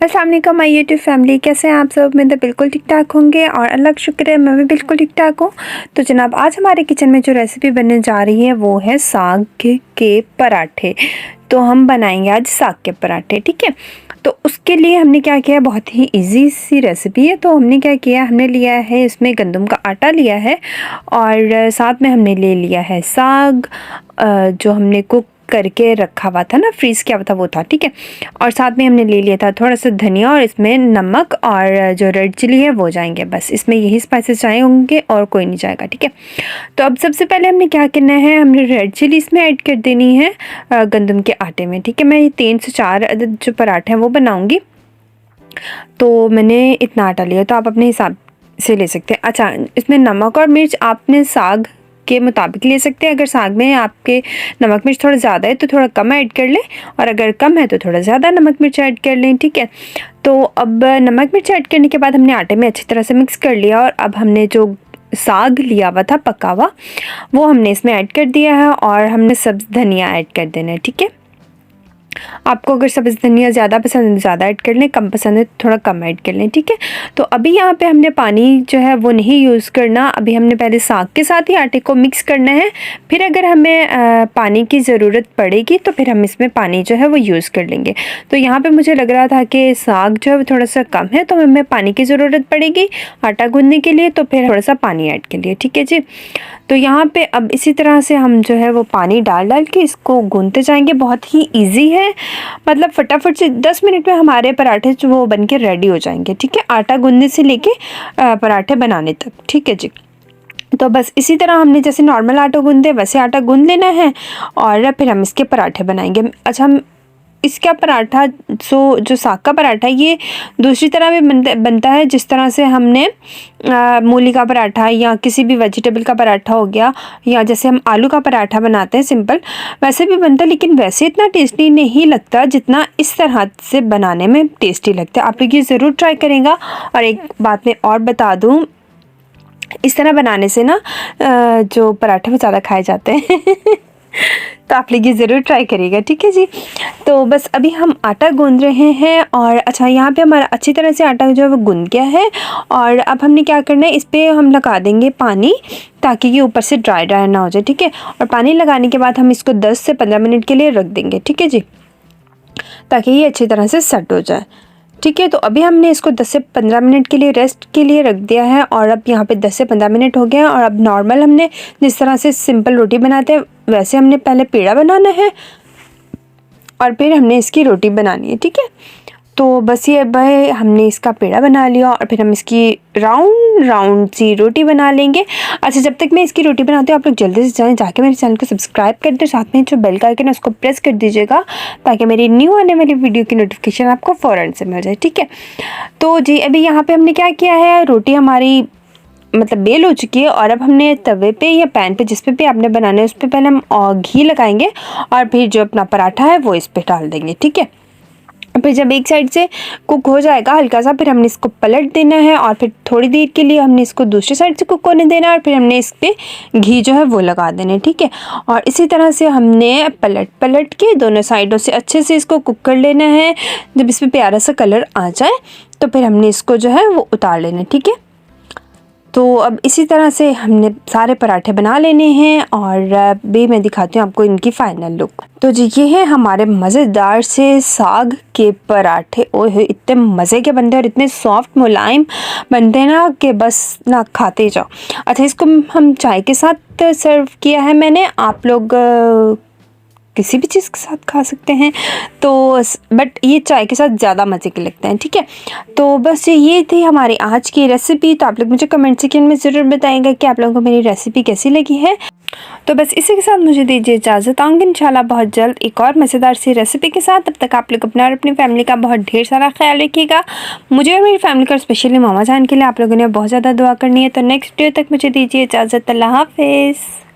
अस्सलाम वालेकुम my YouTube family, कैसे हैं आप सब। मैं तो बिल्कुल ठीक ठाक होंगे और अल्लाह का शुक्र है मैं भी बिल्कुल ठीक ठाक हूँ। तो जनाब आज हमारे किचन में जो रेसिपी बनने जा रही है वो है साग के पराठे। तो हम बनाएंगे आज साग के पराठे, ठीक है। तो उसके लिए हमने क्या किया, बहुत ही इजी सी रेसिपी है। तो हमने क्या किया, हमने लिया है इसमें गंदम का आटा लिया है और साथ में हमने ले लिया है साग जो हमने कुक करके रखा हुआ था ना, फ्रीज़ किया हुआ था वो था, ठीक है। और साथ में हमने ले लिया था थोड़ा सा धनिया और इसमें नमक और जो रेड चिली है वो जाएंगे, बस इसमें यही स्पाइसेस जाए होंगे और कोई नहीं जाएगा, ठीक है। तो अब सबसे पहले हमने क्या करना है, हमने रेड चिली इसमें ऐड कर देनी है गंदम के आटे में, ठीक है। मैं ये 3 से 4 अदद जो पराठे हैं वो बनाऊँगी। तो मैंने इतना आटा लिया, तो आप अपने हिसाब से ले सकते हैं। अच्छा, इसमें नमक और मिर्च आपने साग के मुताबिक ले सकते हैं। अगर साग में आपके नमक मिर्च थोड़ा ज़्यादा है तो थोड़ा कम ऐड कर लें, और अगर कम है तो थोड़ा ज़्यादा नमक मिर्च ऐड कर लें, ठीक है। तो अब नमक मिर्च ऐड करने के बाद हमने आटे में अच्छी तरह से मिक्स कर लिया, और अब हमने जो साग लिया हुआ था पका हुआ वो हमने इसमें ऐड कर दिया है, और हमने सब्ज़ धनिया ऐड कर देना है, ठीक है। आपको अगर सब्ज़ धनिया ज़्यादा पसंद है ज़्यादा ऐड कर लें, कम पसंद है थोड़ा कम ऐड कर लें, ठीक है। तो अभी यहाँ पे हमने पानी जो है वो नहीं यूज़ करना, अभी हमने पहले साग के साथ ही आटे को मिक्स करना है। फिर अगर हमें पानी की ज़रूरत पड़ेगी तो फिर हम इसमें पानी जो है वो यूज़ कर लेंगे। तो यहाँ पर मुझे लग रहा था कि साग जो है वो थोड़ा सा कम है, तो हमें पानी की ज़रूरत पड़ेगी आटा गूँधने के लिए, तो फिर थोड़ा सा पानी ऐड कर लिए, ठीक है जी। तो यहाँ पे अब इसी तरह से हम जो है वो पानी डाल डाल के इसको गूँधते जाएंगे। बहुत ही इजी है, मतलब फटाफट से 10 मिनट में हमारे पराठे जो वो बन के रेडी हो जाएंगे, ठीक है। आटा गूँधने से लेके पराठे बनाने तक, ठीक है जी। तो बस इसी तरह हमने जैसे नॉर्मल आटा गूँधते वैसे आटा गूँध लेना है, और फिर हम इसके पराठे बनाएंगे। अच्छा, हम इसका पराठा जो साग का पराठा ये दूसरी तरह भी बनता है, जिस तरह से हमने मूली का पराठा या किसी भी वेजिटेबल का पराठा हो गया, या जैसे हम आलू का पराठा बनाते हैं सिंपल, वैसे भी बनता है, लेकिन वैसे इतना टेस्टी नहीं लगता जितना इस तरह से बनाने में टेस्टी लगता है। आप लोग ये ज़रूर ट्राई करेंगे। और एक बात मैं और बता दूँ, इस तरह बनाने से ना जो पराठे वो ज़्यादा खाए जाते हैं तो आप लोग ये ज़रूर ट्राई करिएगा, ठीक है जी। तो बस अभी हम आटा गूँध रहे हैं, और अच्छा यहाँ पे हमारा अच्छी तरह से आटा जो है वो गूँध गया है। और अब हमने क्या करना है, इस पर हम लगा देंगे पानी, ताकि ये ऊपर से ड्राई ड्राई ना हो जाए, ठीक है। और पानी लगाने के बाद हम इसको 10 से 15 मिनट के लिए रख देंगे, ठीक है जी, ताकि ये अच्छी तरह से सेट हो जाए, ठीक है। तो अभी हमने इसको 10 से 15 मिनट के लिए रेस्ट के लिए रख दिया है, और अब यहाँ पे 10 से 15 मिनट हो गए हैं। और अब नॉर्मल हमने जिस तरह से सिंपल रोटी बनाते हैं वैसे हमने पहले पेड़ा बनाना है, और फिर हमने इसकी रोटी बनानी है, ठीक है। तो बस ये भाई हमने इसका पेड़ा बना लिया, और फिर हम इसकी राउंड राउंड सी रोटी बना लेंगे। अच्छा, जब तक मैं इसकी रोटी बनाती हूँ आप लोग जल्दी से जाएँ, जाके मेरे चैनल को सब्सक्राइब कर दे, साथ में जो बेल का आइकन है उसको प्रेस कर दीजिएगा, ताकि मेरी न्यू आने वाली वीडियो की नोटिफिकेशन आपको फ़ौरन से मिल जाए, ठीक है। तो जी अभी यहाँ पर हमने क्या किया है, रोटी हमारी मतलब बेल हो चुकी है, और अब हमने तवे पे या पैन पे जिस पे भी आपने बनाना है उस पर पहले हम घी लगाएंगे, और फिर जो अपना पराठा है वो इस पे डाल देंगे, ठीक है। फिर जब एक साइड से कुक हो जाएगा हल्का सा, फिर हमने इसको पलट देना है, और फिर थोड़ी देर के लिए हमने इसको दूसरी साइड से कुक होने देना है, और फिर हमने इस पर घी जो है वो लगा देना है, ठीक है। और इसी तरह से हमने पलट पलट के दोनों साइडों से अच्छे से इसको कुक कर लेना है। जब इस पर प्यारा सा कलर आ जाए तो फिर हमने इसको जो है वो उतार लेना है, ठीक है। तो अब इसी तरह से हमने सारे पराठे बना लेने हैं, और अभी मैं दिखाती हूँ आपको इनकी फाइनल लुक। तो जी ये है हमारे मज़ेदार से साग के पराठे। ओए इतने मज़े के बनते हैं और इतने सॉफ्ट मुलायम बनते हैं ना कि बस ना खाते जाओ। अच्छा, इसको हम चाय के साथ सर्व किया है मैंने, आप लोग किसी भी चीज़ के साथ खा सकते हैं, तो बट ये चाय के साथ ज़्यादा मज़े के लगते हैं, ठीक है। तो बस ये थी हमारी आज की रेसिपी। तो आप लोग मुझे कमेंट सेक्शन में ज़रूर बताइएगा कि आप लोगों को मेरी रेसिपी कैसी लगी है। तो बस इसी के साथ मुझे दीजिए इजाज़त, आऊँगी इंशाल्लाह बहुत जल्द एक और मज़ेदार सी रेसिपी के साथ। तब तक आप लोग अपना और अपनी फैमिली का बहुत ढेर सारा ख्याल रखिएगा। मुझे और मेरी फैमिली का स्पेशली मामा जान के लिए आप लोगों ने बहुत ज़्यादा दुआ करनी है। तो नेक्स्ट वीडियो तक मुझे दीजिए इजाज़त। अल्लाह हाफ़िज़।